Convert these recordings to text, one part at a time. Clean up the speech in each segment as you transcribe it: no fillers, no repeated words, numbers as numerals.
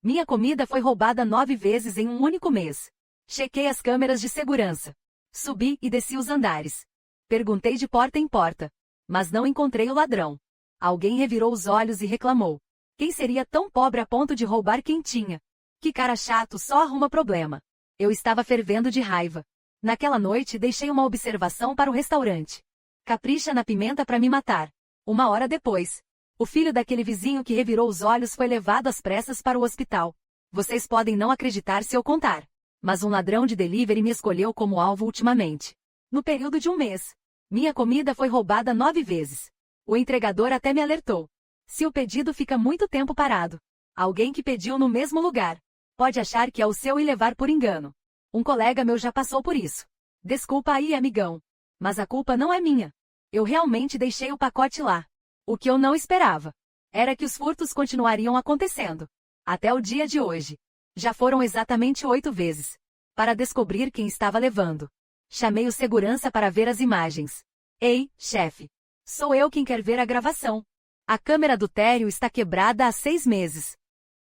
Minha comida foi roubada 9 vezes em um único mês. Chequei as câmeras de segurança. Subi e desci os andares. Perguntei de porta em porta. Mas não encontrei o ladrão. Alguém revirou os olhos e reclamou. Quem seria tão pobre a ponto de roubar quem tinha? Que cara chato, só arruma problema. Eu estava fervendo de raiva. Naquela noite deixei uma observação para o restaurante. Capricha na pimenta para me matar. 1 hora depois, o filho daquele vizinho que revirou os olhos foi levado às pressas para o hospital. Vocês podem não acreditar se eu contar. Mas um ladrão de delivery me escolheu como alvo ultimamente. No período de um mês, minha comida foi roubada 9 vezes. O entregador até me alertou. Se o pedido fica muito tempo parado, alguém que pediu no mesmo lugar pode achar que é o seu e levar por engano. Um colega meu já passou por isso. Desculpa aí, amigão. Mas a culpa não é minha. Eu realmente deixei o pacote lá. O que eu não esperava era que os furtos continuariam acontecendo. Até o dia de hoje. Já foram exatamente 8 vezes. Para descobrir quem estava levando. Chamei o segurança para ver as imagens. Ei, chefe. Sou eu quem quer ver a gravação. A câmera do térreo está quebrada há 6 meses.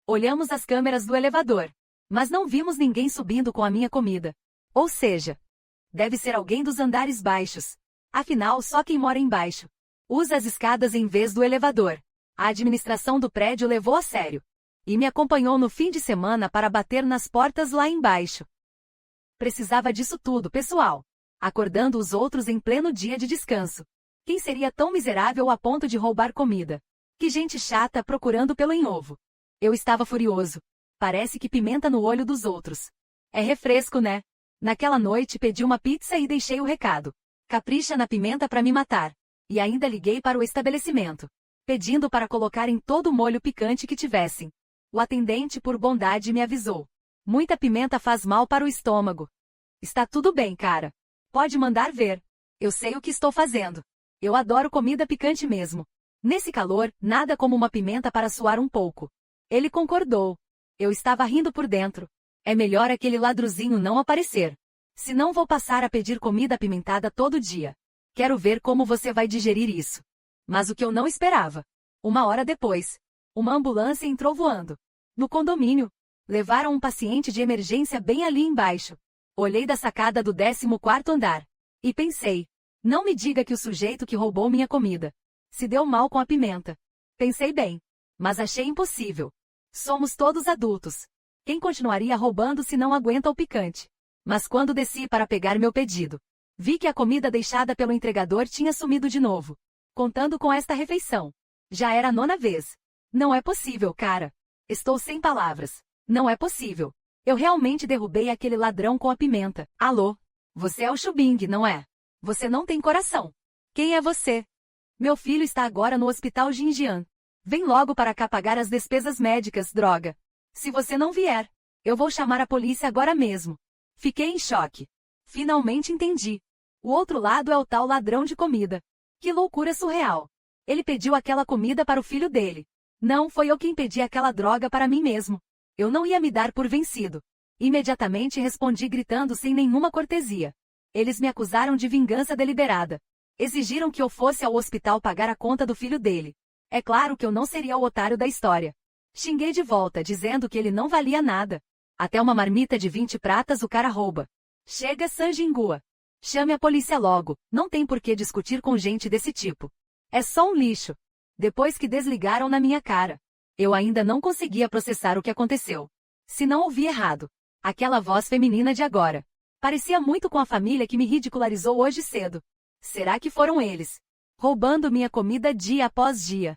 Olhamos as câmeras do elevador. Mas não vimos ninguém subindo com a minha comida. Ou seja, deve ser alguém dos andares baixos. Afinal, só quem mora embaixo usa as escadas em vez do elevador. A administração do prédio levou a sério. E me acompanhou no fim de semana para bater nas portas lá embaixo. Precisava disso tudo, pessoal. Acordando os outros em pleno dia de descanso. Quem seria tão miserável a ponto de roubar comida? Que gente chata procurando pelo em ovo. Eu estava furioso. Parece que pimenta no olho dos outros. É refresco, né? Naquela noite pedi uma pizza e deixei o recado. Capricha na pimenta para me matar. E ainda liguei para o estabelecimento, pedindo para colocar em todo o molho picante que tivessem. O atendente, por bondade, me avisou. Muita pimenta faz mal para o estômago. Está tudo bem, cara. Pode mandar ver. Eu sei o que estou fazendo. Eu adoro comida picante mesmo. Nesse calor, nada como uma pimenta para suar um pouco. Ele concordou. Eu estava rindo por dentro. É melhor aquele ladruzinho não aparecer. Senão vou passar a pedir comida apimentada todo dia. Quero ver como você vai digerir isso. Mas o que eu não esperava. 1 hora depois, uma ambulância entrou voando. No condomínio, levaram um paciente de emergência bem ali embaixo. Olhei da sacada do 14º andar. E pensei, não me diga que o sujeito que roubou minha comida se deu mal com a pimenta. Pensei bem, mas achei impossível. Somos todos adultos. Quem continuaria roubando se não aguenta o picante? Mas quando desci para pegar meu pedido, vi que a comida deixada pelo entregador tinha sumido de novo. Contando com esta refeição. Já era a 9ª vez. Não é possível, cara. Estou sem palavras. Não é possível. Eu realmente derrubei aquele ladrão com a pimenta. Alô? Você é o Chubing, não é? Você não tem coração. Quem é você? Meu filho está agora no hospital Jinjiang. Vem logo para cá pagar as despesas médicas, droga. Se você não vier, eu vou chamar a polícia agora mesmo. Fiquei em choque. Finalmente entendi. O outro lado é o tal ladrão de comida. Que loucura surreal. Ele pediu aquela comida para o filho dele. Não foi eu quem pedi aquela droga para mim mesmo. Eu não ia me dar por vencido. Imediatamente respondi gritando sem nenhuma cortesia. Eles me acusaram de vingança deliberada. Exigiram que eu fosse ao hospital pagar a conta do filho dele. É claro que eu não seria o otário da história. Xinguei de volta, dizendo que ele não valia nada. Até uma marmita de 20 pratas o cara rouba. Chega, Sanjingua. Chame a polícia logo, não tem por que discutir com gente desse tipo. É só um lixo. Depois que desligaram na minha cara, eu ainda não conseguia processar o que aconteceu. Se não ouvi errado, aquela voz feminina de agora parecia muito com a família que me ridicularizou hoje cedo. Será que foram eles? Roubando minha comida dia após dia.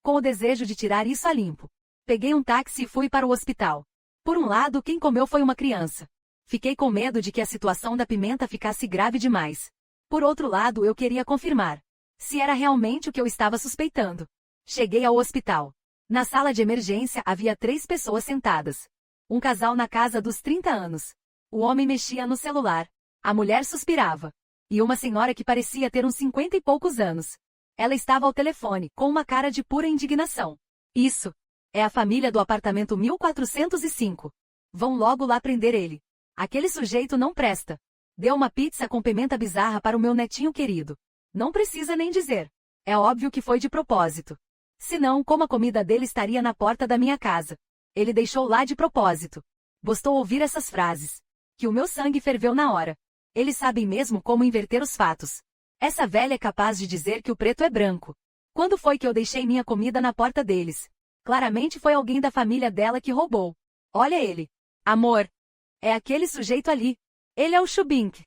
Com o desejo de tirar isso a limpo, peguei um táxi e fui para o hospital. Por um lado, quem comeu foi uma criança. Fiquei com medo de que a situação da pimenta ficasse grave demais. Por outro lado, eu queria confirmar se era realmente o que eu estava suspeitando. Cheguei ao hospital. Na sala de emergência havia 3 pessoas sentadas. Um casal na casa dos 30 anos. O homem mexia no celular. A mulher suspirava. E uma senhora que parecia ter uns 50 e poucos anos. Ela estava ao telefone, com uma cara de pura indignação. Isso. É a família do apartamento 1405. Vão logo lá prender ele. Aquele sujeito não presta. Deu uma pizza com pimenta bizarra para o meu netinho querido. Não precisa nem dizer. É óbvio que foi de propósito. Senão, como a comida dele estaria na porta da minha casa? Ele deixou lá de propósito. Bastou ouvir essas frases. Que o meu sangue ferveu na hora. Eles sabem mesmo como inverter os fatos. Essa velha é capaz de dizer que o preto é branco. Quando foi que eu deixei minha comida na porta deles? Claramente foi alguém da família dela que roubou. Olha ele. Amor. É aquele sujeito ali. Ele é o Chubink.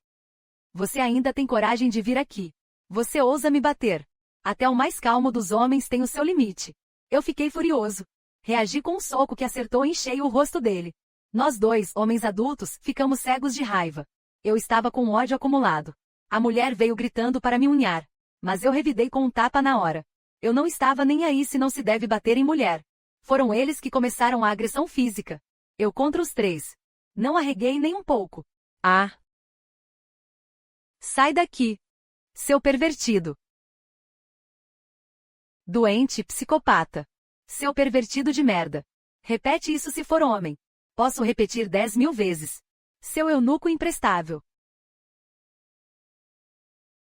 Você ainda tem coragem de vir aqui. Você ousa me bater. Até o mais calmo dos homens tem o seu limite. Eu fiquei furioso. Reagi com um soco que acertou em cheio o rosto dele. Nós dois, homens adultos, ficamos cegos de raiva. Eu estava com ódio acumulado. A mulher veio gritando para me unhar. Mas eu revidei com um tapa na hora. Eu não estava nem aí se não se deve bater em mulher. Foram eles que começaram a agressão física. Eu contra os três. Não arreguei nem um pouco. Ah! Sai daqui! Seu pervertido! Doente, psicopata! Seu pervertido de merda! Repete isso se for homem. Posso repetir 10.000 vezes. Seu eunuco imprestável!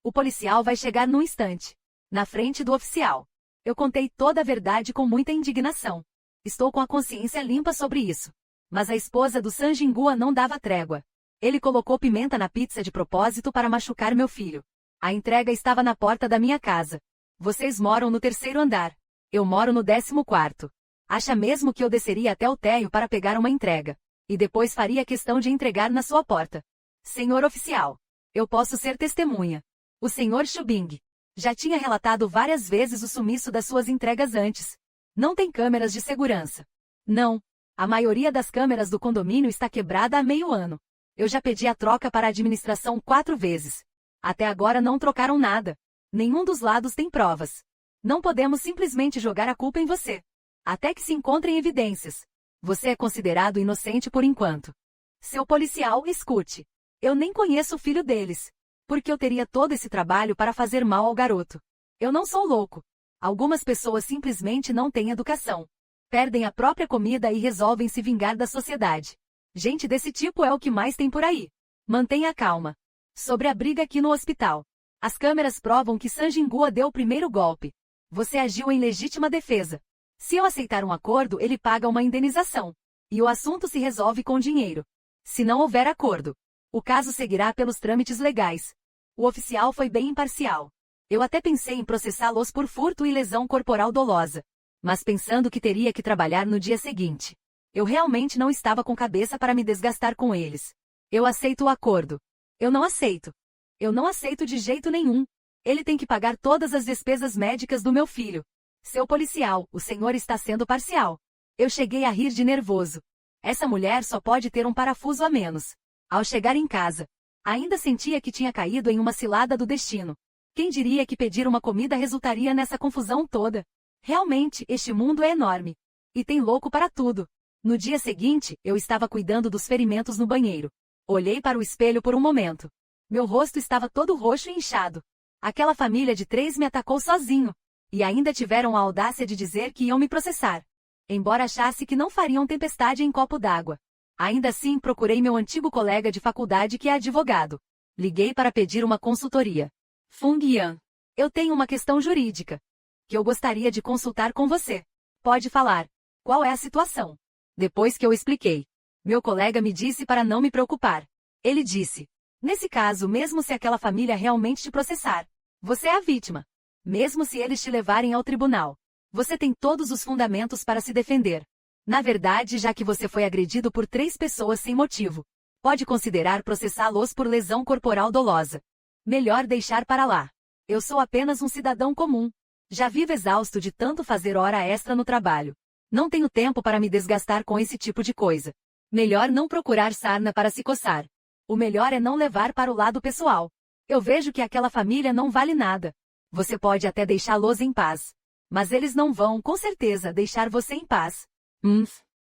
O policial vai chegar num instante. Na frente do oficial. Eu contei toda a verdade com muita indignação. Estou com a consciência limpa sobre isso. Mas a esposa do Sanjingua não dava trégua. Ele colocou pimenta na pizza de propósito para machucar meu filho. A entrega estava na porta da minha casa. Vocês moram no 3º andar. Eu moro no 14º. Acha mesmo que eu desceria até o térreo para pegar uma entrega. E depois faria questão de entregar na sua porta. Senhor oficial. Eu posso ser testemunha. O senhor Chubing já tinha relatado várias vezes o sumiço das suas entregas antes. Não tem câmeras de segurança. Não. A maioria das câmeras do condomínio está quebrada há meio ano. Eu já pedi a troca para a administração 4 vezes. Até agora não trocaram nada. Nenhum dos lados tem provas. Não podemos simplesmente jogar a culpa em você. Até que se encontrem evidências. Você é considerado inocente por enquanto. Seu policial, escute. Eu nem conheço o filho deles. Porque eu teria todo esse trabalho para fazer mal ao garoto. Eu não sou louco. Algumas pessoas simplesmente não têm educação. Perdem a própria comida e resolvem se vingar da sociedade. Gente desse tipo é o que mais tem por aí. Mantenha calma. Sobre a briga aqui no hospital. As câmeras provam que Sanjingua deu o primeiro golpe. Você agiu em legítima defesa. Se eu aceitar um acordo, ele paga uma indenização. E o assunto se resolve com dinheiro. Se não houver acordo, o caso seguirá pelos trâmites legais. O oficial foi bem imparcial. Eu até pensei em processá-los por furto e lesão corporal dolosa. Mas pensando que teria que trabalhar no dia seguinte. Eu realmente não estava com cabeça para me desgastar com eles. Eu aceito o acordo. Eu não aceito. Eu não aceito de jeito nenhum. Ele tem que pagar todas as despesas médicas do meu filho. Seu policial, o senhor está sendo parcial. Eu cheguei a rir de nervoso. Essa mulher só pode ter um parafuso a menos. Ao chegar em casa, ainda sentia que tinha caído em uma cilada do destino. Quem diria que pedir uma comida resultaria nessa confusão toda? Realmente, este mundo é enorme. E tem louco para tudo. No dia seguinte, eu estava cuidando dos ferimentos no banheiro. Olhei para o espelho por um momento. Meu rosto estava todo roxo e inchado. Aquela família de 3 me atacou sozinho. E ainda tiveram a audácia de dizer que iam me processar. Embora achasse que não fariam tempestade em copo d'água. Ainda assim, procurei meu antigo colega de faculdade que é advogado. Liguei para pedir uma consultoria. Fung Yan. Eu tenho uma questão jurídica. Que eu gostaria de consultar com você. Pode falar. Qual é a situação? Depois que eu expliquei. Meu colega me disse para não me preocupar. Ele disse. Nesse caso, mesmo se aquela família realmente te processar, você é a vítima. Mesmo se eles te levarem ao tribunal, você tem todos os fundamentos para se defender. Na verdade, já que você foi agredido por 3 pessoas sem motivo, pode considerar processá-los por lesão corporal dolosa. Melhor deixar para lá. Eu sou apenas um cidadão comum. Já vivo exausto de tanto fazer hora extra no trabalho. Não tenho tempo para me desgastar com esse tipo de coisa. Melhor não procurar sarna para se coçar. O melhor é não levar para o lado pessoal. Eu vejo que aquela família não vale nada. Você pode até deixá-los em paz. Mas eles não vão, com certeza, deixar você em paz.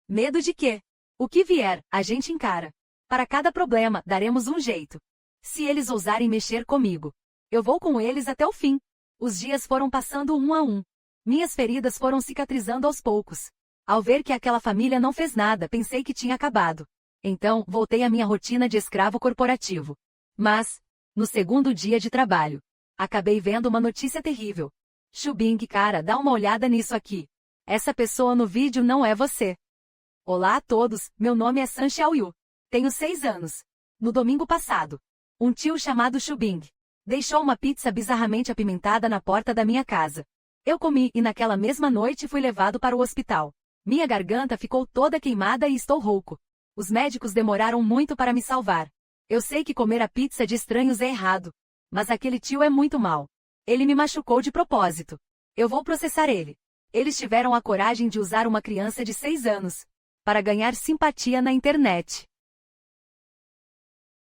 Medo de quê? O que vier, a gente encara. Para cada problema, daremos um jeito. Se eles ousarem mexer comigo, eu vou com eles até o fim. Os dias foram passando um a um. Minhas feridas foram cicatrizando aos poucos. Ao ver que aquela família não fez nada, pensei que tinha acabado. Então, voltei à minha rotina de escravo corporativo. Mas, no segundo dia de trabalho, acabei vendo uma notícia terrível. Shubing, cara, dá uma olhada nisso aqui. Essa pessoa no vídeo não é você. Olá a todos, meu nome é Sun Xiaoyu. Tenho 6 anos. No domingo passado, um tio chamado Shubing deixou uma pizza bizarramente apimentada na porta da minha casa. Eu comi e naquela mesma noite fui levado para o hospital. Minha garganta ficou toda queimada e estou rouco. Os médicos demoraram muito para me salvar. Eu sei que comer a pizza de estranhos é errado. Mas aquele tio é muito mau. Ele me machucou de propósito. Eu vou processar ele. Eles tiveram a coragem de usar uma criança de 6 anos para ganhar simpatia na internet.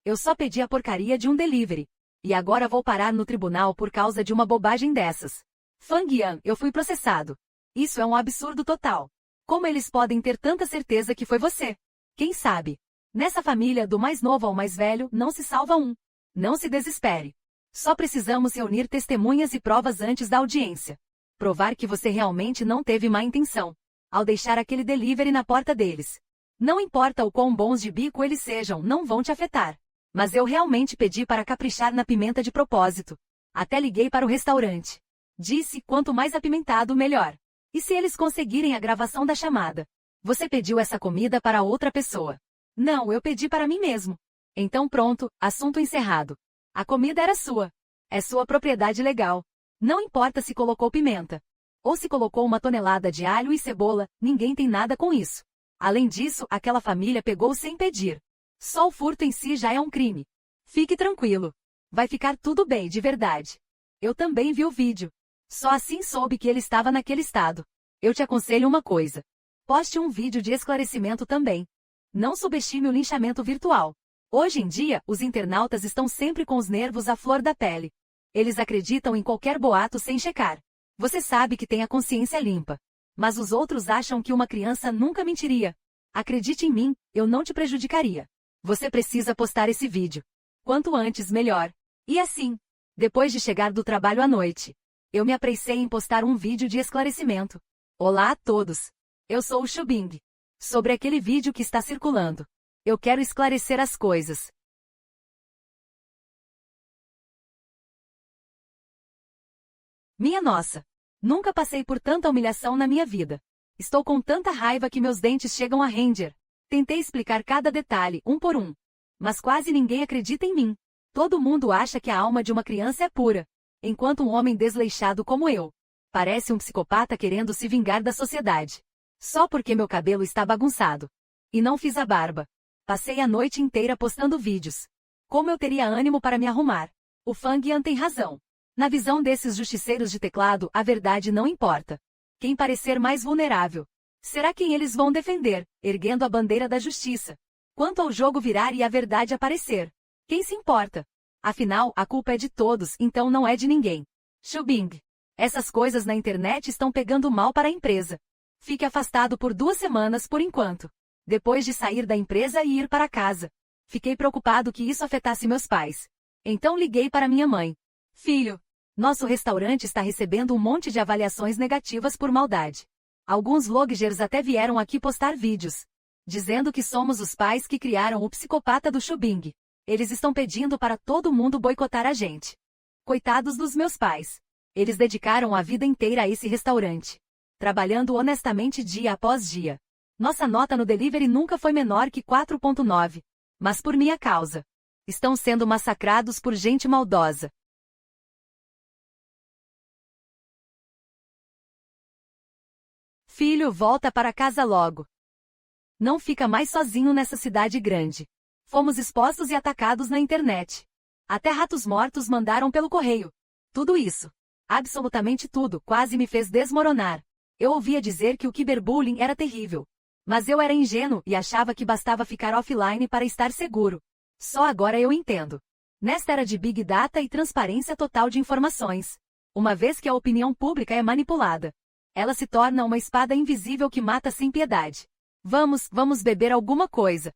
Eu só pedi a porcaria de um delivery. E agora vou parar no tribunal por causa de uma bobagem dessas. Fang Yan, eu fui processado. Isso é um absurdo total. Como eles podem ter tanta certeza que foi você? Quem sabe? Nessa família, do mais novo ao mais velho, não se salva um. Não se desespere. Só precisamos reunir testemunhas e provas antes da audiência. Provar que você realmente não teve má intenção ao deixar aquele delivery na porta deles. Não importa o quão bons de bico eles sejam, não vão te afetar. Mas eu realmente pedi para caprichar na pimenta de propósito. Até liguei para o restaurante. Disse, quanto mais apimentado, melhor. E se eles conseguirem a gravação da chamada? Você pediu essa comida para outra pessoa. Não, eu pedi para mim mesmo. Então pronto, assunto encerrado. A comida era sua. É sua propriedade legal. Não importa se colocou pimenta. Ou se colocou uma tonelada de alho e cebola, ninguém tem nada com isso. Além disso, aquela família pegou sem pedir. Só o furto em si já é um crime. Fique tranquilo. Vai ficar tudo bem, de verdade. Eu também vi o vídeo. Só assim soube que ele estava naquele estado. Eu te aconselho uma coisa. Poste um vídeo de esclarecimento também. Não subestime o linchamento virtual. Hoje em dia, os internautas estão sempre com os nervos à flor da pele. Eles acreditam em qualquer boato sem checar. Você sabe que tem a consciência limpa. Mas os outros acham que uma criança nunca mentiria. Acredite em mim, eu não te prejudicaria. Você precisa postar esse vídeo. Quanto antes, melhor. E assim, depois de chegar do trabalho à noite, eu me apressei em postar um vídeo de esclarecimento. Olá a todos. Eu sou o Shubing. Sobre aquele vídeo que está circulando. Eu quero esclarecer as coisas. Minha nossa! Nunca passei por tanta humilhação na minha vida. Estou com tanta raiva que meus dentes chegam a ranger. Tentei explicar cada detalhe, um por um. Mas quase ninguém acredita em mim. Todo mundo acha que a alma de uma criança é pura. Enquanto um homem desleixado como eu parece um psicopata querendo se vingar da sociedade. Só porque meu cabelo está bagunçado. E não fiz a barba. Passei a noite inteira postando vídeos. Como eu teria ânimo para me arrumar? O Fang Yan tem razão. Na visão desses justiceiros de teclado, a verdade não importa. Quem parecer mais vulnerável será quem eles vão defender, erguendo a bandeira da justiça. Quanto ao jogo virar e a verdade aparecer, quem se importa? Afinal, a culpa é de todos, então não é de ninguém. Shubing. Essas coisas na internet estão pegando mal para a empresa. Fique afastado por 2 semanas por enquanto. Depois de sair da empresa e ir para casa. Fiquei preocupado que isso afetasse meus pais. Então liguei para minha mãe. Filho, nosso restaurante está recebendo um monte de avaliações negativas por maldade. Alguns vloggers até vieram aqui postar vídeos, dizendo que somos os pais que criaram o psicopata do Shubing. Eles estão pedindo para todo mundo boicotar a gente. Coitados dos meus pais. Eles dedicaram a vida inteira a esse restaurante, trabalhando honestamente dia após dia. Nossa nota no delivery nunca foi menor que 4,9. Mas por minha causa. Estão sendo massacrados por gente maldosa. Filho, volta para casa logo. Não fica mais sozinho nessa cidade grande. Fomos expostos e atacados na internet. Até ratos mortos mandaram pelo correio. Tudo isso, absolutamente tudo, quase me fez desmoronar. Eu ouvia dizer que o cyberbullying era terrível. Mas eu era ingênuo e achava que bastava ficar offline para estar seguro. Só agora eu entendo. Nesta era de Big Data e transparência total de informações, uma vez que a opinião pública é manipulada, ela se torna uma espada invisível que mata sem piedade. Vamos beber alguma coisa.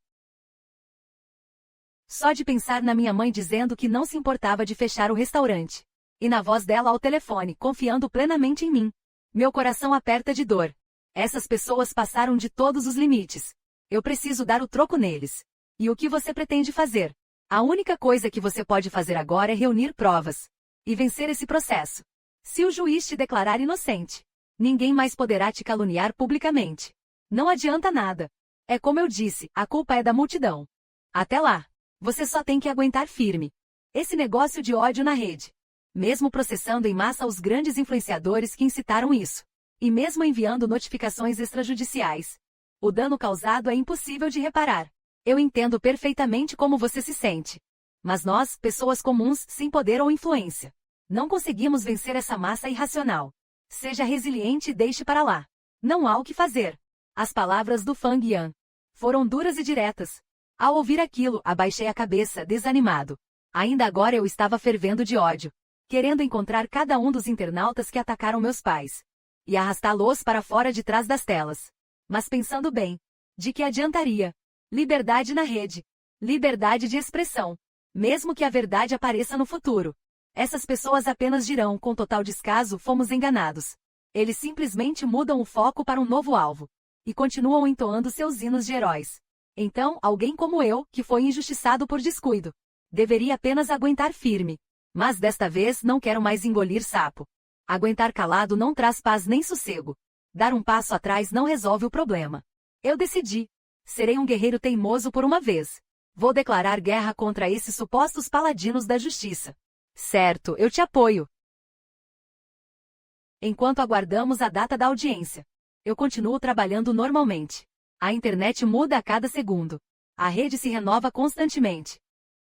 Só de pensar na minha mãe dizendo que não se importava de fechar o restaurante. E na voz dela ao telefone, confiando plenamente em mim. Meu coração aperta de dor. Essas pessoas passaram de todos os limites. Eu preciso dar o troco neles. E o que você pretende fazer? A única coisa que você pode fazer agora é reunir provas. E vencer esse processo. Se o juiz te declarar inocente, ninguém mais poderá te caluniar publicamente. Não adianta nada. É como eu disse, a culpa é da multidão. Até lá, você só tem que aguentar firme. Esse negócio de ódio na rede. Mesmo processando em massa os grandes influenciadores que incitaram isso. E mesmo enviando notificações extrajudiciais. O dano causado é impossível de reparar. Eu entendo perfeitamente como você se sente. Mas nós, pessoas comuns, sem poder ou influência, não conseguimos vencer essa massa irracional. Seja resiliente e deixe para lá. Não há o que fazer. As palavras do Fang Yan foram duras e diretas. Ao ouvir aquilo, abaixei a cabeça, desanimado. Ainda agora eu estava fervendo de ódio, querendo encontrar cada um dos internautas que atacaram meus pais e arrastá-los para fora de trás das telas. Mas pensando bem, de que adiantaria? Liberdade na rede. Liberdade de expressão. Mesmo que a verdade apareça no futuro. Essas pessoas apenas dirão com total descaso: fomos enganados. Eles simplesmente mudam o foco para um novo alvo. E continuam entoando seus hinos de heróis. Então, alguém como eu, que foi injustiçado por descuido, deveria apenas aguentar firme. Mas desta vez não quero mais engolir sapo. Aguentar calado não traz paz nem sossego. Dar um passo atrás não resolve o problema. Eu decidi. Serei um guerreiro teimoso por uma vez. Vou declarar guerra contra esses supostos paladinos da justiça. Certo, eu te apoio. Enquanto aguardamos a data da audiência, eu continuo trabalhando normalmente. A internet muda a cada segundo. A rede se renova constantemente.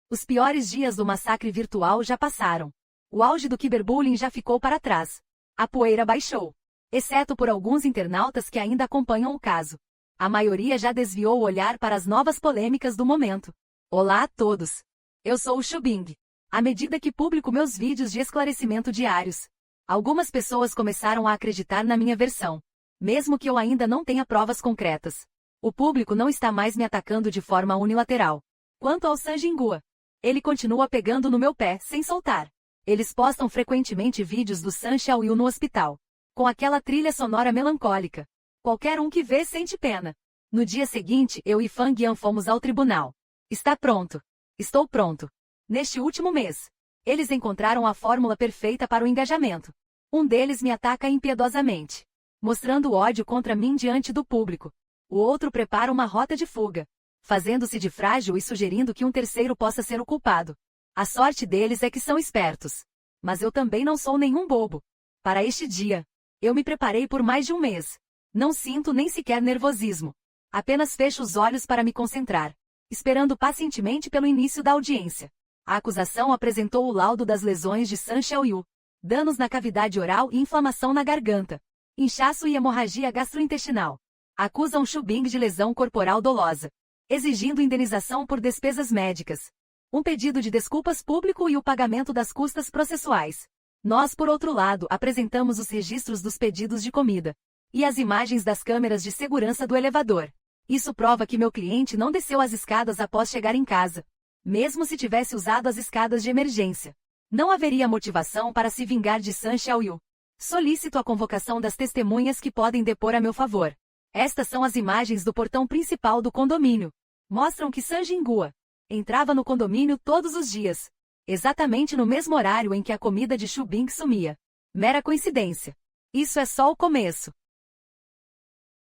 Os piores dias do massacre virtual já passaram. O auge do cyberbullying já ficou para trás. A poeira baixou. Exceto por alguns internautas que ainda acompanham o caso. A maioria já desviou o olhar para as novas polêmicas do momento. Olá a todos. Eu sou o Xubing. À medida que publico meus vídeos de esclarecimento diários, algumas pessoas começaram a acreditar na minha versão. Mesmo que eu ainda não tenha provas concretas. O público não está mais me atacando de forma unilateral. Quanto ao Sun Jingua, ele continua pegando no meu pé, sem soltar. Eles postam frequentemente vídeos do Sun Xiaoyu no hospital, com aquela trilha sonora melancólica. Qualquer um que vê sente pena. No dia seguinte, eu e Fang Yan fomos ao tribunal. Está pronto. Estou pronto. Neste último mês, eles encontraram a fórmula perfeita para o engajamento. Um deles me ataca impiedosamente, mostrando ódio contra mim diante do público. O outro prepara uma rota de fuga, fazendo-se de frágil e sugerindo que um terceiro possa ser o culpado. A sorte deles é que são espertos. Mas eu também não sou nenhum bobo. Para este dia, eu me preparei por mais de um mês. Não sinto nem sequer nervosismo. Apenas fecho os olhos para me concentrar, esperando pacientemente pelo início da audiência. A acusação apresentou o laudo das lesões de Sun Xiaoyu, danos na cavidade oral e inflamação na garganta, inchaço e hemorragia gastrointestinal. Acusam Xubing de lesão corporal dolosa, exigindo indenização por despesas médicas, um pedido de desculpas público e o pagamento das custas processuais. Nós, por outro lado, apresentamos os registros dos pedidos de comida e as imagens das câmeras de segurança do elevador. Isso prova que meu cliente não desceu as escadas após chegar em casa. Mesmo se tivesse usado as escadas de emergência, não haveria motivação para se vingar de Sun Xiaoyu. Solicito a convocação das testemunhas que podem depor a meu favor. Estas são as imagens do portão principal do condomínio. Mostram que Sun Jingua entrava no condomínio todos os dias, exatamente no mesmo horário em que a comida de Xubing sumia. Mera coincidência. Isso é só o começo.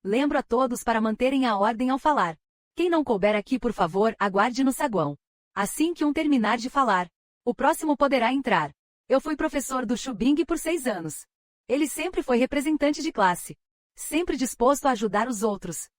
Lembro a todos para manterem a ordem ao falar. Quem não couber aqui, por favor, aguarde no saguão. Assim que um terminar de falar, o próximo poderá entrar. Eu fui professor do Xubing por 6 anos. Ele sempre foi representante de classe, sempre disposto a ajudar os outros.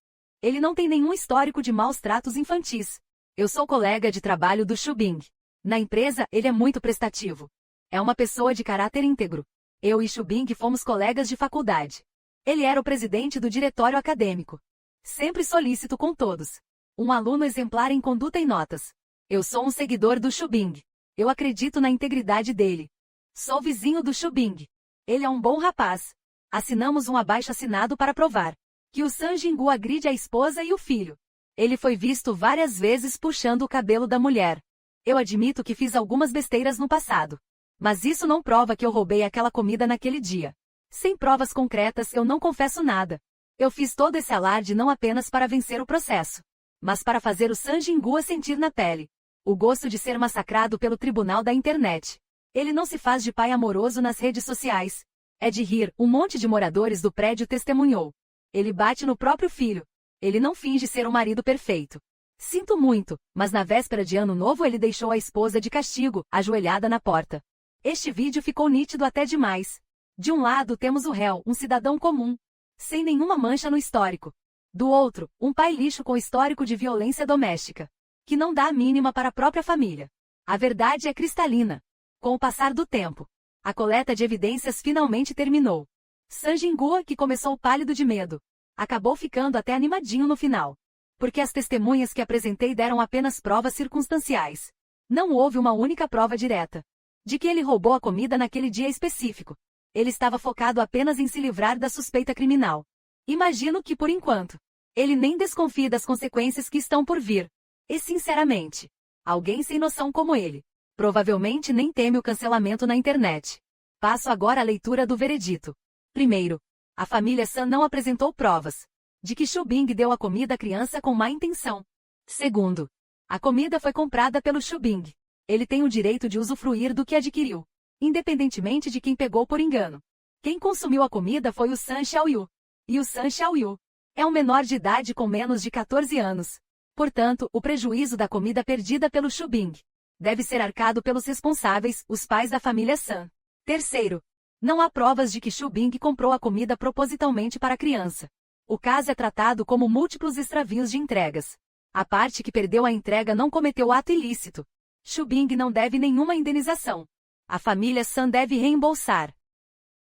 Ele não tem nenhum histórico de maus tratos infantis. Eu sou colega de trabalho do Xubing. Na empresa, ele é muito prestativo. É uma pessoa de caráter íntegro. Eu e Xubing fomos colegas de faculdade. Ele era o presidente do diretório acadêmico. Sempre solícito com todos. Um aluno exemplar em conduta e notas. Eu sou um seguidor do Xubing. Eu acredito na integridade dele. Sou vizinho do Xubing. Ele é um bom rapaz. Assinamos um abaixo-assinado para provar que o Sun Jingua agride a esposa e o filho. Ele foi visto várias vezes puxando o cabelo da mulher. Eu admito que fiz algumas besteiras no passado. Mas isso não prova que eu roubei aquela comida naquele dia. Sem provas concretas, eu não confesso nada. Eu fiz todo esse alarde não apenas para vencer o processo, mas para fazer o Sun Jingua sentir na pele o gosto de ser massacrado pelo tribunal da internet. Ele não se faz de pai amoroso nas redes sociais. É de rir, um monte de moradores do prédio testemunhou. Ele bate no próprio filho. Ele não finge ser um marido perfeito. Sinto muito, mas na véspera de Ano Novo ele deixou a esposa de castigo, ajoelhada na porta. Este vídeo ficou nítido até demais. De um lado temos o réu, um cidadão comum, sem nenhuma mancha no histórico. Do outro, um pai lixo com histórico de violência doméstica, que não dá a mínima para a própria família. A verdade é cristalina. Com o passar do tempo, a coleta de evidências finalmente terminou. Sun Jingua, que começou pálido de medo, acabou ficando até animadinho no final. Porque as testemunhas que apresentei deram apenas provas circunstanciais. Não houve uma única prova direta de que ele roubou a comida naquele dia específico. Ele estava focado apenas em se livrar da suspeita criminal. Imagino que, por enquanto, ele nem desconfia das consequências que estão por vir. E, sinceramente, alguém sem noção como ele provavelmente nem teme o cancelamento na internet. Passo agora à leitura do veredito. Primeiro, a família Sun não apresentou provas de que Xubing deu a comida à criança com má intenção. Segundo, a comida foi comprada pelo Xubing. Ele tem o direito de usufruir do que adquiriu, independentemente de quem pegou por engano. Quem consumiu a comida foi o Sun Xiaoyu. E o Sun Xiaoyu é um menor de idade com menos de 14 anos. Portanto, o prejuízo da comida perdida pelo Xubing deve ser arcado pelos responsáveis, os pais da família Sun. Terceiro, não há provas de que Xubing comprou a comida propositalmente para a criança. O caso é tratado como múltiplos extravios de entregas. A parte que perdeu a entrega não cometeu ato ilícito. Xubing não deve nenhuma indenização. A família Sun deve reembolsar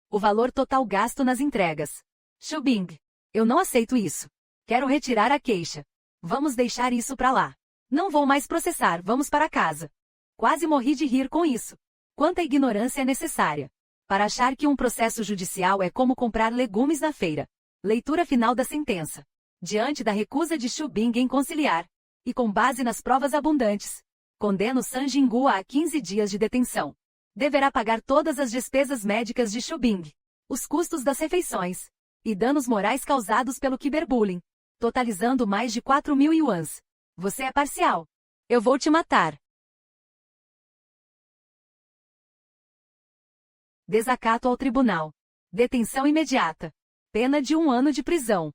o valor total gasto nas entregas. Xubing, eu não aceito isso. Quero retirar a queixa. Vamos deixar isso pra lá. Não vou mais processar, vamos para casa. Quase morri de rir com isso. Quanta ignorância é necessária para achar que um processo judicial é como comprar legumes na feira. Leitura final da sentença. Diante da recusa de Xubing em conciliar, e com base nas provas abundantes, condeno Sun Jingua a 15 dias de detenção. Deverá pagar todas as despesas médicas de Xubing, os custos das refeições e danos morais causados pelo cyberbullying, totalizando mais de 4.000 yuans. Você é parcial. Eu vou te matar. Desacato ao tribunal. Detenção imediata. Pena de 1 ano de prisão.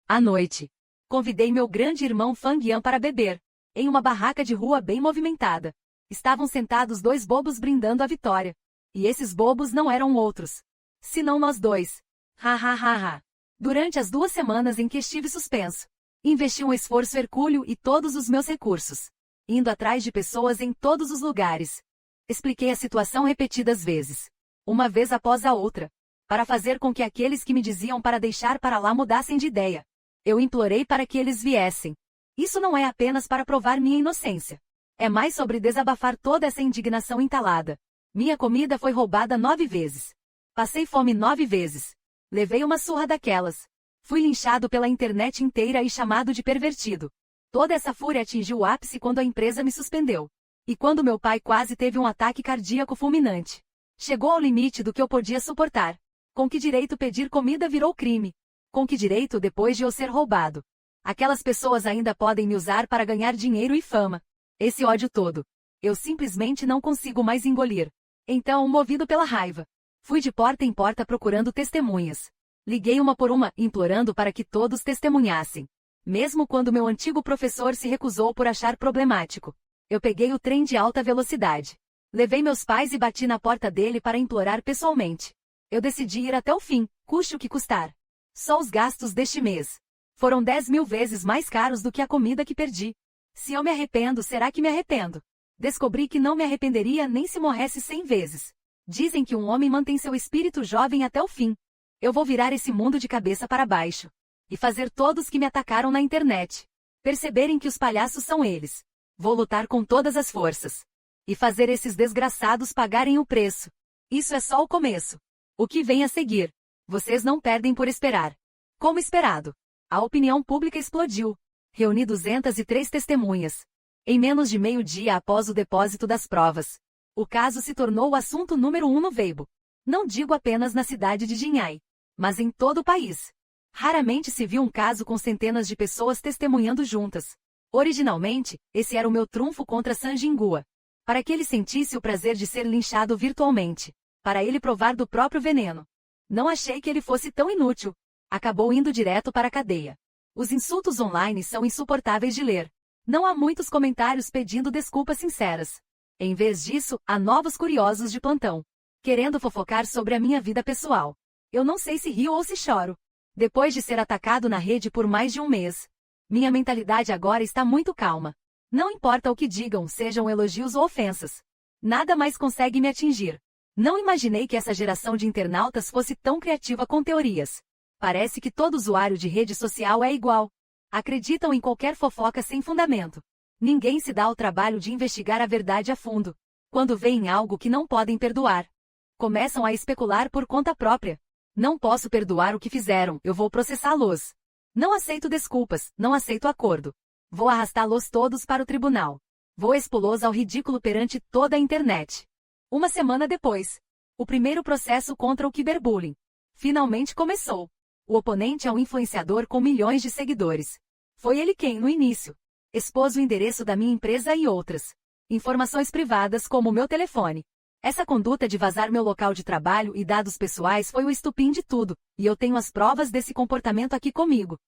À noite, convidei meu grande irmão Fang Yan para beber, em uma barraca de rua bem movimentada. Estavam sentados 2 bobos brindando a vitória. E esses bobos não eram outros, senão nós dois. Ha ha ha ha. Durante as 2 semanas em que estive suspenso, investi um esforço hercúleo e todos os meus recursos, indo atrás de pessoas em todos os lugares. Expliquei a situação repetidas vezes, uma vez após a outra, para fazer com que aqueles que me diziam para deixar para lá mudassem de ideia. Eu implorei para que eles viessem. Isso não é apenas para provar minha inocência. É mais sobre desabafar toda essa indignação entalada. Minha comida foi roubada 9 vezes. Passei fome 9 vezes. Levei uma surra daquelas. Fui linchado pela internet inteira e chamado de pervertido. Toda essa fúria atingiu o ápice quando a empresa me suspendeu. E quando meu pai quase teve um ataque cardíaco fulminante. Chegou ao limite do que eu podia suportar. Com que direito pedir comida virou crime? Com que direito depois de eu ser roubado? Aquelas pessoas ainda podem me usar para ganhar dinheiro e fama. Esse ódio todo, eu simplesmente não consigo mais engolir. Então, movido pela raiva, fui de porta em porta procurando testemunhas. Liguei uma por uma, implorando para que todos testemunhassem. Mesmo quando meu antigo professor se recusou por achar problemático. Eu peguei o trem de alta velocidade. Levei meus pais e bati na porta dele para implorar pessoalmente. Eu decidi ir até o fim, custe o que custar. Só os gastos deste mês foram 10.000 vezes mais caros do que a comida que perdi. Se eu me arrependo, será que me arrependo? Descobri que não me arrependeria nem se morresse 100 vezes. Dizem que um homem mantém seu espírito jovem até o fim. Eu vou virar esse mundo de cabeça para baixo. E fazer todos que me atacaram na internet perceberem que os palhaços são eles. Vou lutar com todas as forças. E fazer esses desgraçados pagarem o preço. Isso é só o começo. O que vem a seguir? Vocês não perdem por esperar. Como esperado, a opinião pública explodiu. Reuni 203 testemunhas. Em menos de meio-dia após o depósito das provas, o caso se tornou o assunto número 1 no Weibo. Não digo apenas na cidade de Jinhai, mas em todo o país. Raramente se viu um caso com centenas de pessoas testemunhando juntas. Originalmente, esse era o meu trunfo contra Sun Jingua. para que ele sentisse o prazer de ser linchado virtualmente, para ele provar do próprio veneno. Não achei que ele fosse tão inútil. Acabou indo direto para a cadeia. Os insultos online são insuportáveis de ler. Não há muitos comentários pedindo desculpas sinceras. Em vez disso, há novos curiosos de plantão, querendo fofocar sobre a minha vida pessoal. Eu não sei se rio ou se choro. Depois de ser atacado na rede por mais de um mês, minha mentalidade agora está muito calma. Não importa o que digam, sejam elogios ou ofensas. Nada mais consegue me atingir. Não imaginei que essa geração de internautas fosse tão criativa com teorias. Parece que todo usuário de rede social é igual. Acreditam em qualquer fofoca sem fundamento. Ninguém se dá ao trabalho de investigar a verdade a fundo. Quando veem algo que não podem perdoar, começam a especular por conta própria. Não posso perdoar o que fizeram, eu vou processá-los. Não aceito desculpas, não aceito acordo. Vou arrastá-los todos para o tribunal. Vou expô-los ao ridículo perante toda a internet. Uma semana depois, o primeiro processo contra o cyberbullying finalmente começou. O oponente é um influenciador com milhões de seguidores. Foi ele quem, no início, expôs o endereço da minha empresa e outras informações privadas como o meu telefone. Essa conduta de vazar meu local de trabalho e dados pessoais foi o estupim de tudo, e eu tenho as provas desse comportamento aqui comigo.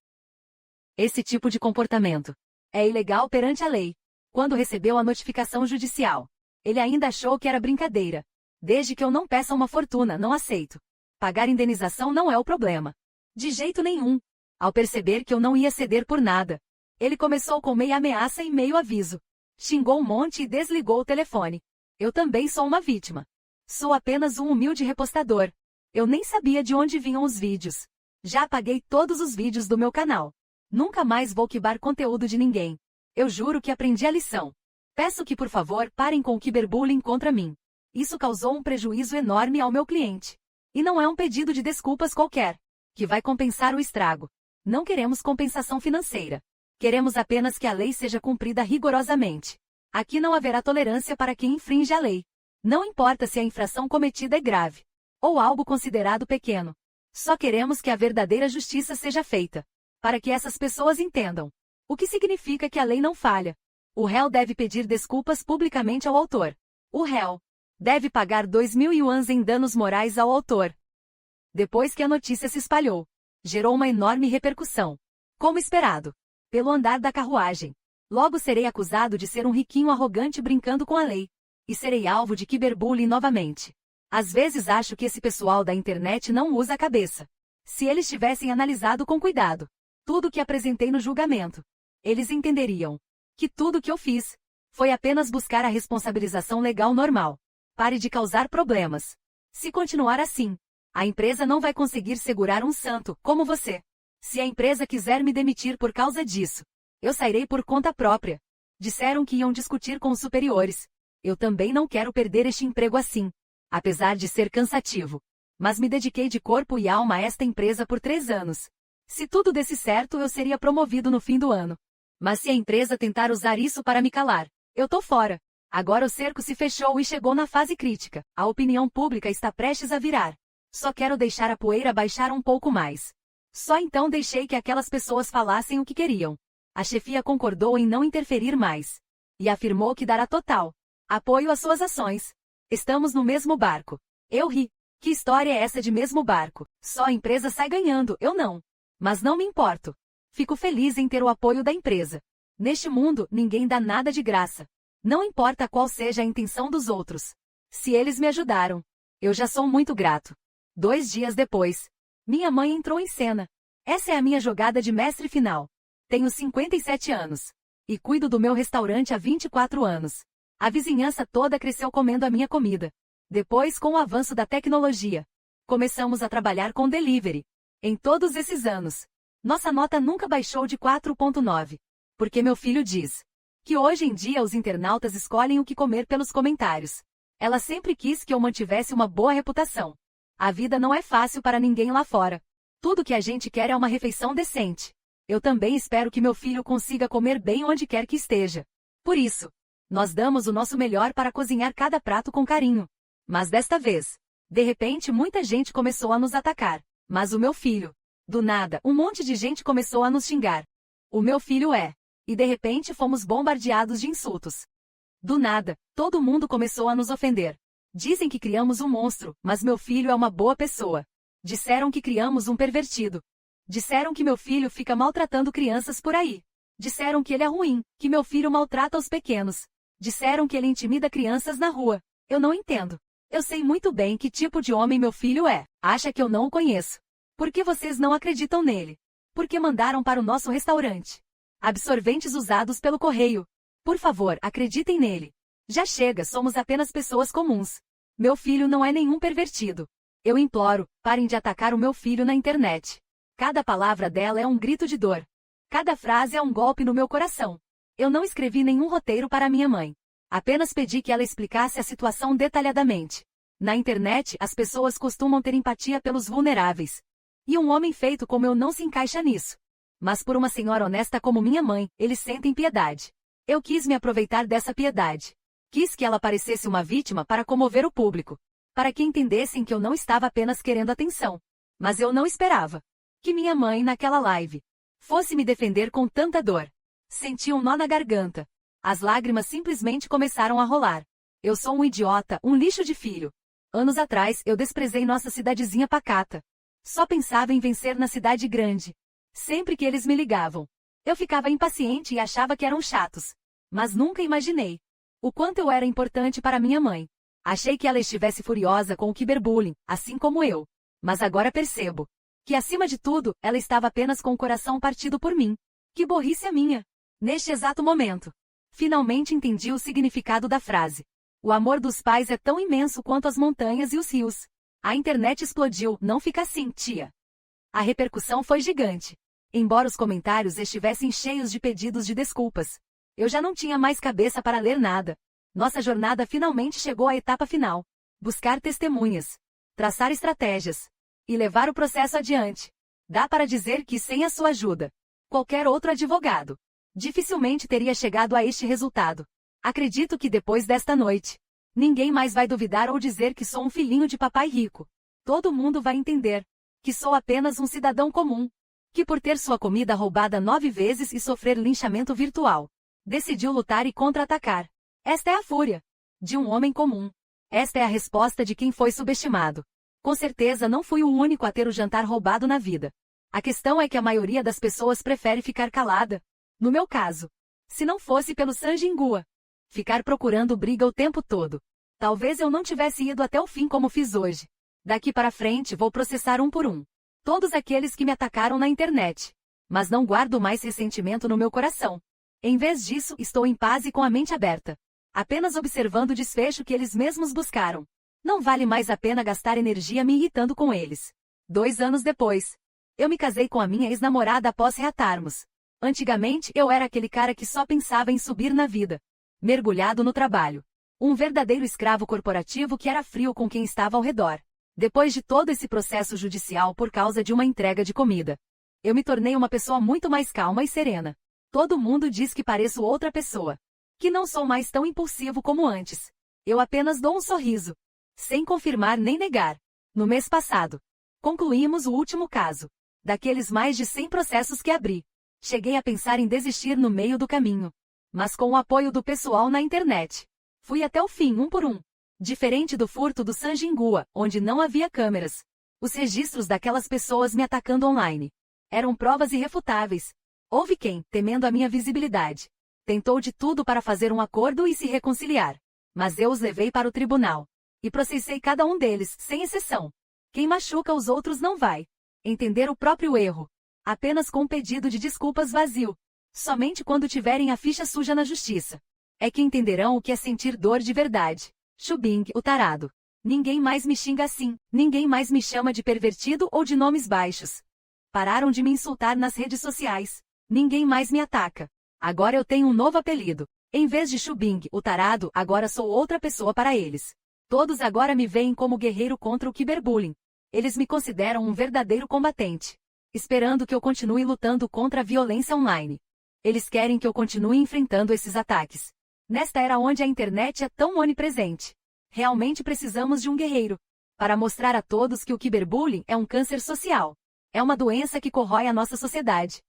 Esse tipo de comportamento é ilegal perante a lei. Quando recebeu a notificação judicial, ele ainda achou que era brincadeira. Desde que eu não peça uma fortuna, não aceito. Pagar indenização não é o problema. De jeito nenhum. Ao perceber que eu não ia ceder por nada, ele começou com meia ameaça e meio aviso. Xingou um monte e desligou o telefone. Eu também sou uma vítima. Sou apenas um humilde repostador. Eu nem sabia de onde vinham os vídeos. Já apaguei todos os vídeos do meu canal. Nunca mais vou quibar conteúdo de ninguém. Eu juro que aprendi a lição. Peço que, por favor, parem com o cyberbullying contra mim. Isso causou um prejuízo enorme ao meu cliente. E não é um pedido de desculpas qualquer, que vai compensar o estrago. Não queremos compensação financeira. Queremos apenas que a lei seja cumprida rigorosamente. Aqui não haverá tolerância para quem infringe a lei. Não importa se a infração cometida é grave, ou algo considerado pequeno. Só queremos que a verdadeira justiça seja feita, para que essas pessoas entendam. O que significa que a lei não falha. O réu deve pedir desculpas publicamente ao autor. O réu deve pagar 2.000 yuans em danos morais ao autor. Depois que a notícia se espalhou, gerou uma enorme repercussão. Como esperado, pelo andar da carruagem, logo serei acusado de ser um riquinho arrogante brincando com a lei. E serei alvo de cyberbullying novamente. Às vezes acho que esse pessoal da internet não usa a cabeça. Se eles tivessem analisado com cuidado tudo que apresentei no julgamento, eles entenderiam que tudo que eu fiz foi apenas buscar a responsabilização legal normal. Pare de causar problemas. Se continuar assim, a empresa não vai conseguir segurar um santo como você. Se a empresa quiser me demitir por causa disso, eu sairei por conta própria. Disseram que iam discutir com os superiores. Eu também não quero perder este emprego assim, apesar de ser cansativo. Mas me dediquei de corpo e alma a esta empresa por 3 anos. Se tudo desse certo, eu seria promovido no fim do ano. Mas se a empresa tentar usar isso para me calar, eu tô fora. Agora o cerco se fechou e chegou na fase crítica. A opinião pública está prestes a virar. Só quero deixar a poeira baixar um pouco mais. Só então deixei que aquelas pessoas falassem o que queriam. A chefia concordou em não interferir mais. E afirmou que dará total apoio às suas ações. Estamos no mesmo barco. Eu ri. Que história é essa de mesmo barco? Só a empresa sai ganhando, eu não. Mas não me importo. Fico feliz em ter o apoio da empresa. Neste mundo, ninguém dá nada de graça. Não importa qual seja a intenção dos outros. Se eles me ajudaram, eu já sou muito grato. 2 dias depois, minha mãe entrou em cena. Essa é a minha jogada de mestre final. Tenho 57 anos. E cuido do meu restaurante há 24 anos. A vizinhança toda cresceu comendo a minha comida. Depois, com o avanço da tecnologia, começamos a trabalhar com delivery. Em todos esses anos, nossa nota nunca baixou de 4,9. Porque meu filho diz que hoje em dia os internautas escolhem o que comer pelos comentários. Ela sempre quis que eu mantivesse uma boa reputação. A vida não é fácil para ninguém lá fora. Tudo que a gente quer é uma refeição decente. Eu também espero que meu filho consiga comer bem onde quer que esteja. Por isso, nós damos o nosso melhor para cozinhar cada prato com carinho. Mas desta vez, de repente muita gente começou a nos atacar. Mas o meu filho, do nada, um monte de gente começou a nos xingar. O meu filho é. E de repente fomos bombardeados de insultos. Do nada, todo mundo começou a nos ofender. Dizem que criamos um monstro, mas meu filho é uma boa pessoa. Disseram que criamos um pervertido. Disseram que meu filho fica maltratando crianças por aí. Disseram que ele é ruim, que meu filho maltrata os pequenos. Disseram que ele intimida crianças na rua. Eu não entendo. Eu sei muito bem que tipo de homem meu filho é. Acha que eu não o conheço. Por que vocês não acreditam nele? Por que mandaram para o nosso restaurante absorventes usados pelo correio? Por favor, acreditem nele. Já chega, somos apenas pessoas comuns. Meu filho não é nenhum pervertido. Eu imploro, parem de atacar o meu filho na internet. Cada palavra dela é um grito de dor. Cada frase é um golpe no meu coração. Eu não escrevi nenhum roteiro para minha mãe. Apenas pedi que ela explicasse a situação detalhadamente. Na internet, as pessoas costumam ter empatia pelos vulneráveis. E um homem feito como eu não se encaixa nisso. Mas por uma senhora honesta como minha mãe, eles sentem piedade. Eu quis me aproveitar dessa piedade. Quis que ela parecesse uma vítima para comover o público. Para que entendessem que eu não estava apenas querendo atenção. Mas eu não esperava que minha mãe, naquela live, fosse me defender com tanta dor. Senti um nó na garganta. As lágrimas simplesmente começaram a rolar. Eu sou um idiota, um lixo de filho. Anos atrás, eu desprezei nossa cidadezinha pacata. Só pensava em vencer na cidade grande. Sempre que eles me ligavam, eu ficava impaciente e achava que eram chatos. Mas nunca imaginei o quanto eu era importante para minha mãe. Achei que ela estivesse furiosa com o cyberbullying, assim como eu. Mas agora percebo que, acima de tudo, ela estava apenas com o coração partido por mim. Que burrice a minha! Neste exato momento, finalmente entendi o significado da frase. O amor dos pais é tão imenso quanto as montanhas e os rios. A internet explodiu, não fica assim, tia. A repercussão foi gigante. Embora os comentários estivessem cheios de pedidos de desculpas, eu já não tinha mais cabeça para ler nada. Nossa jornada finalmente chegou à etapa final. Buscar testemunhas, traçar estratégias e levar o processo adiante. Dá para dizer que sem a sua ajuda, qualquer outro advogado dificilmente teria chegado a este resultado. Acredito que depois desta noite, ninguém mais vai duvidar ou dizer que sou um filhinho de papai rico. Todo mundo vai entender que sou apenas um cidadão comum, que por ter sua comida roubada 9 vezes e sofrer linchamento virtual, decidiu lutar e contra-atacar. Esta é a fúria de um homem comum. Esta é a resposta de quem foi subestimado. Com certeza não fui o único a ter o jantar roubado na vida. A questão é que a maioria das pessoas prefere ficar calada. No meu caso, se não fosse pelo Sanjingua, ficar procurando briga o tempo todo, talvez eu não tivesse ido até o fim como fiz hoje. Daqui para frente vou processar um por um todos aqueles que me atacaram na internet. Mas não guardo mais ressentimento no meu coração. Em vez disso, estou em paz e com a mente aberta, apenas observando o desfecho que eles mesmos buscaram. Não vale mais a pena gastar energia me irritando com eles. 2 anos depois, eu me casei com a minha ex-namorada após reatarmos. Antigamente eu era aquele cara que só pensava em subir na vida, mergulhado no trabalho. Um verdadeiro escravo corporativo que era frio com quem estava ao redor. Depois de todo esse processo judicial por causa de uma entrega de comida, eu me tornei uma pessoa muito mais calma e serena. Todo mundo diz que pareço outra pessoa, que não sou mais tão impulsivo como antes. Eu apenas dou um sorriso, sem confirmar nem negar. No mês passado, concluímos o último caso, daqueles mais de 100 processos que abri. Cheguei a pensar em desistir no meio do caminho, mas com o apoio do pessoal na internet, fui até o fim um por um. Diferente do furto do Sanjingua, onde não havia câmeras, os registros daquelas pessoas me atacando online eram provas irrefutáveis. Houve quem, temendo a minha visibilidade, tentou de tudo para fazer um acordo e se reconciliar. Mas eu os levei para o tribunal e processei cada um deles, sem exceção. Quem machuca os outros não vai entender o próprio erro, apenas com um pedido de desculpas vazio. Somente quando tiverem a ficha suja na justiça é que entenderão o que é sentir dor de verdade. Xubing, o tarado. Ninguém mais me xinga assim, ninguém mais me chama de pervertido ou de nomes baixos. Pararam de me insultar nas redes sociais. Ninguém mais me ataca. Agora eu tenho um novo apelido. Em vez de Xubing, o tarado, agora sou outra pessoa para eles. Todos agora me veem como guerreiro contra o cyberbullying. Eles me consideram um verdadeiro combatente, esperando que eu continue lutando contra a violência online. Eles querem que eu continue enfrentando esses ataques. Nesta era onde a internet é tão onipresente, realmente precisamos de um guerreiro para mostrar a todos que o cyberbullying é um câncer social. É uma doença que corrói a nossa sociedade.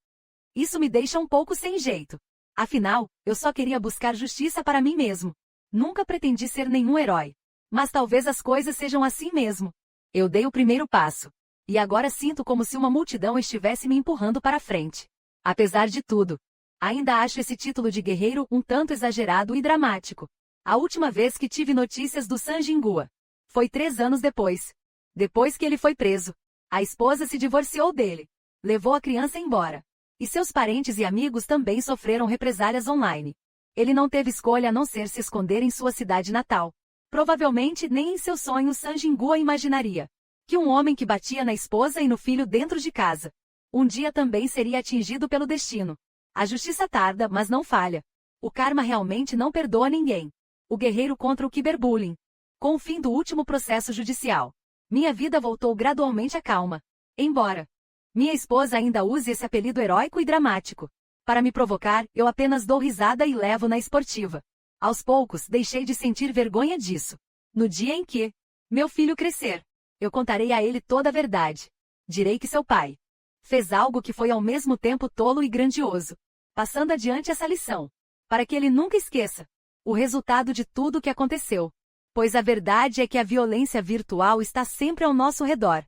Isso me deixa um pouco sem jeito. Afinal, eu só queria buscar justiça para mim mesmo. Nunca pretendi ser nenhum herói. Mas talvez as coisas sejam assim mesmo. Eu dei o primeiro passo. E agora sinto como se uma multidão estivesse me empurrando para frente. Apesar de tudo, ainda acho esse título de guerreiro um tanto exagerado e dramático. A última vez que tive notícias do Sanjingua foi 3 anos depois. Depois que ele foi preso, a esposa se divorciou dele. Levou a criança embora. E seus parentes e amigos também sofreram represálias online. Ele não teve escolha a não ser se esconder em sua cidade natal. Provavelmente nem em seus sonhos Sanjingua imaginaria que um homem que batia na esposa e no filho dentro de casa um dia também seria atingido pelo destino. A justiça tarda, mas não falha. O karma realmente não perdoa ninguém. O guerreiro contra o cyberbullying. Com o fim do último processo judicial, minha vida voltou gradualmente à calma. Embora minha esposa ainda use esse apelido heróico e dramático. Para me provocar, eu apenas dou risada e levo na esportiva. Aos poucos, deixei de sentir vergonha disso. No dia em que meu filho crescer, eu contarei a ele toda a verdade. Direi que seu pai fez algo que foi ao mesmo tempo tolo e grandioso, passando adiante essa lição, para que ele nunca esqueça o resultado de tudo o que aconteceu. Pois a verdade é que a violência virtual está sempre ao nosso redor.